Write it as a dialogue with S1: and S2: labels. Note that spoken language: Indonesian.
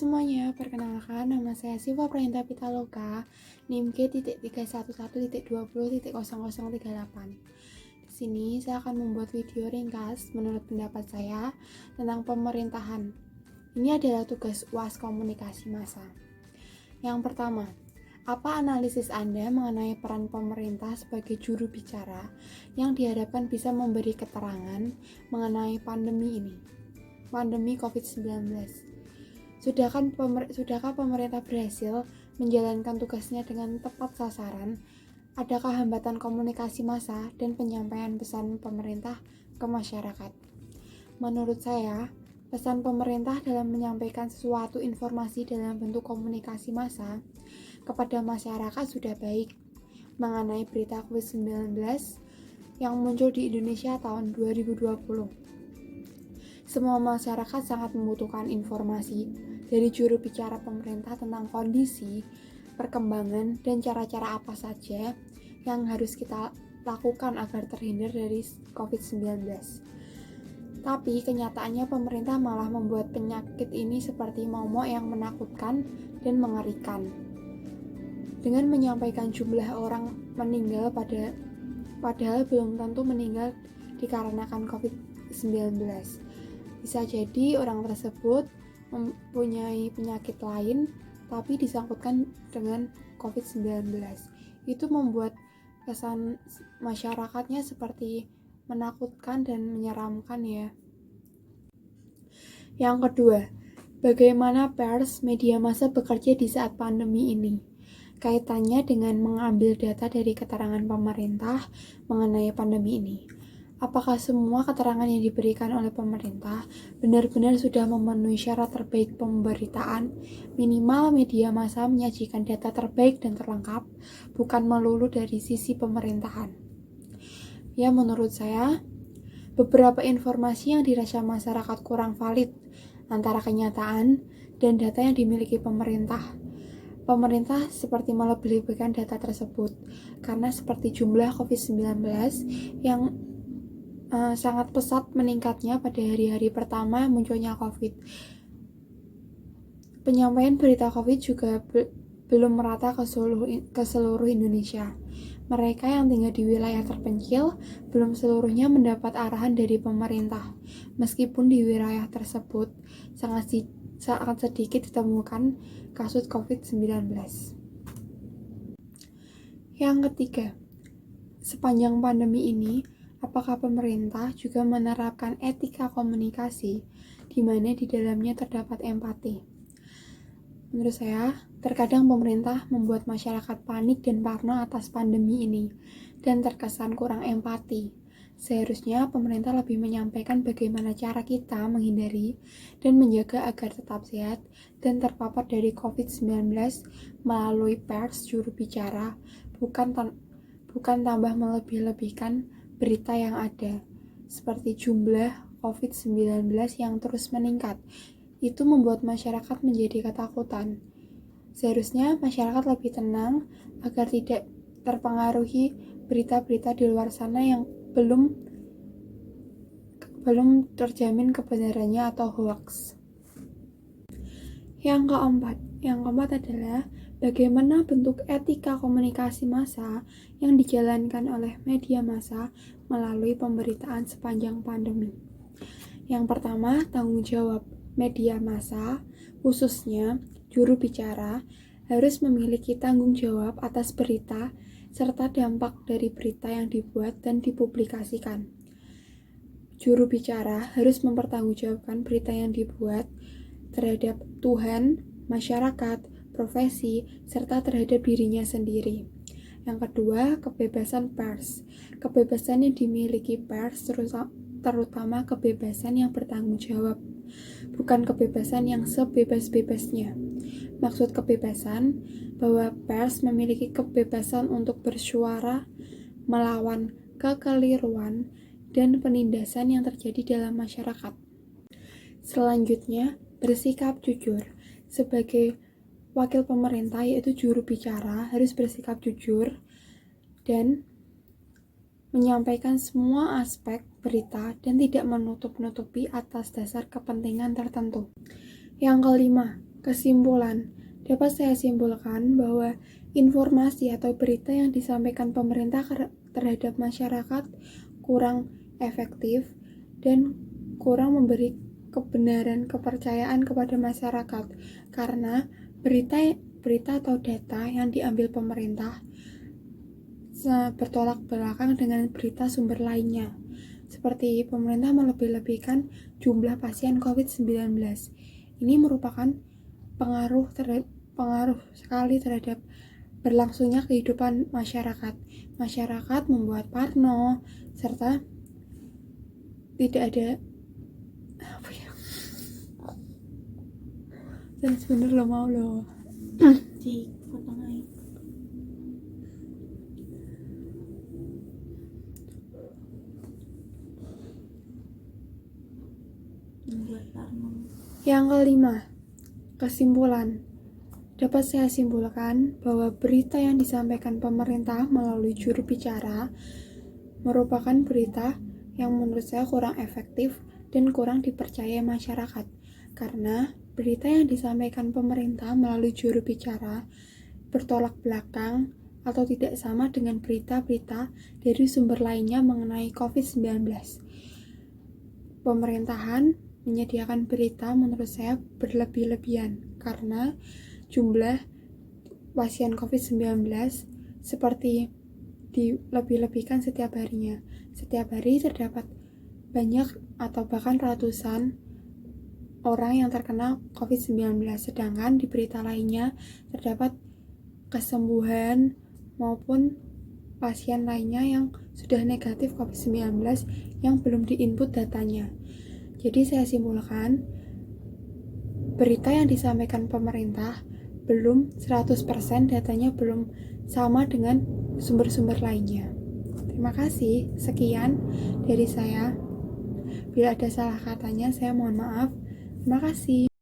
S1: semuanya, perkenalkan nama saya Siva Pranita Pitaloka, NIM G.311.20.0038. Di sini saya akan membuat video ringkas menurut pendapat saya tentang pemerintahan. Ini adalah tugas UAS komunikasi massa. Yang pertama, apa analisis Anda mengenai peran pemerintah sebagai juru bicara yang diharapkan bisa memberi keterangan mengenai pandemi COVID-19? Sudahkah pemerintah berhasil menjalankan tugasnya dengan tepat sasaran? Adakah hambatan komunikasi massa dan penyampaian pesan pemerintah ke masyarakat? Menurut saya, pesan pemerintah dalam menyampaikan suatu informasi dalam bentuk komunikasi massa kepada masyarakat sudah baik mengenai berita COVID-19 yang muncul di Indonesia tahun 2020. Semua masyarakat sangat membutuhkan informasi dari juru bicara pemerintah tentang kondisi, perkembangan, dan cara-cara apa saja yang harus kita lakukan agar terhindar dari COVID-19. Tapi kenyataannya pemerintah malah membuat penyakit ini seperti momok yang menakutkan dan mengerikan. Dengan menyampaikan jumlah orang meninggal padahal belum tentu meninggal dikarenakan COVID-19. Bisa jadi orang tersebut mempunyai penyakit lain tapi disangkutkan dengan COVID-19. Itu membuat kesan masyarakatnya seperti menakutkan dan menyeramkan ya. Yang kedua, bagaimana pers, media massa bekerja di saat pandemi ini? Kaitannya dengan mengambil data dari keterangan pemerintah mengenai pandemi ini. Apakah semua keterangan yang diberikan oleh pemerintah benar-benar sudah memenuhi syarat terbaik pemberitaan? Minimal media massa menyajikan data terbaik dan terlengkap, bukan melulu dari sisi pemerintahan. Ya, menurut saya, beberapa informasi yang dirasa masyarakat kurang valid antara kenyataan dan data yang dimiliki pemerintah. Pemerintah seperti melebih-lebihkan data tersebut, karena seperti jumlah COVID-19 yang sangat pesat meningkatnya pada hari-hari pertama munculnya COVID. Penyampaian berita COVID juga belum merata ke seluruh Indonesia. Mereka yang tinggal di wilayah terpencil belum seluruhnya mendapat arahan dari pemerintah, meskipun di wilayah tersebut sangat sedikit ditemukan kasus COVID-19. Yang ketiga, sepanjang pandemi ini, apakah pemerintah juga menerapkan etika komunikasi di mana di dalamnya terdapat empati? Menurut saya, terkadang pemerintah membuat masyarakat panik dan parno atas pandemi ini dan terkesan kurang empati. Seharusnya pemerintah lebih menyampaikan bagaimana cara kita menghindari dan menjaga agar tetap sehat dan terpapar dari COVID-19 melalui pers juru bicara, bukan tambah melebih-lebihkan berita yang ada, seperti jumlah COVID-19 yang terus meningkat. Itu membuat masyarakat menjadi ketakutan. Seharusnya masyarakat lebih tenang agar tidak terpengaruhi berita-berita di luar sana yang belum terjamin kebenarannya atau hoax. Yang keempat adalah bagaimana bentuk etika komunikasi massa yang dijalankan oleh media massa melalui pemberitaan sepanjang pandemi. Yang pertama, tanggung jawab media massa, khususnya juru bicara, harus memiliki tanggung jawab atas berita serta dampak dari berita yang dibuat dan dipublikasikan. Juru bicara harus mempertanggungjawabkan berita yang dibuat terhadap Tuhan, masyarakat, profesi, serta terhadap dirinya sendiri. Yang kedua, kebebasan pers. Kebebasan yang dimiliki pers terutama kebebasan yang bertanggung jawab, bukan kebebasan yang sebebas-bebasnya. Maksud kebebasan bahwa pers memiliki kebebasan untuk bersuara melawan kekeliruan dan penindasan yang terjadi dalam masyarakat. Selanjutnya, bersikap jujur. Sebagai wakil pemerintah, yaitu juru bicara, harus bersikap jujur dan menyampaikan semua aspek berita dan tidak menutup-nutupi atas dasar kepentingan tertentu. Yang kelima, Kesimpulan, dapat saya simpulkan bahwa informasi atau berita yang disampaikan pemerintah terhadap masyarakat kurang efektif dan kurang memberi kebenaran kepercayaan kepada masyarakat karena berita atau data yang diambil pemerintah bertolak belakang dengan berita sumber lainnya. Seperti pemerintah melebih-lebihkan jumlah pasien COVID-19. Ini merupakan pengaruh sekali terhadap berlangsungnya kehidupan masyarakat. Masyarakat membuat parno serta tidak ada dan sebenernya lo mau lo potong aja. Yang kelima, kesimpulan. Dapat saya simpulkan bahwa berita yang disampaikan pemerintah melalui juru bicara merupakan berita yang menurut saya kurang efektif dan kurang dipercaya masyarakat. Karena berita yang disampaikan pemerintah melalui juru bicara bertolak belakang atau tidak sama dengan berita-berita dari sumber lainnya mengenai COVID-19. Pemerintahan menyediakan berita menurut saya berlebih-lebihan karena jumlah pasien COVID-19 seperti dilebih-lebihkan setiap harinya. Setiap hari terdapat banyak atau bahkan ratusan orang yang terkena COVID-19, sedangkan di berita lainnya terdapat kesembuhan maupun pasien lainnya yang sudah negatif COVID-19 yang belum diinput datanya. Jadi saya simpulkan, berita yang disampaikan pemerintah belum 100% datanya belum sama dengan sumber-sumber lainnya. Terima kasih, sekian dari saya. Bila ada salah katanya, saya mohon maaf. Terima kasih.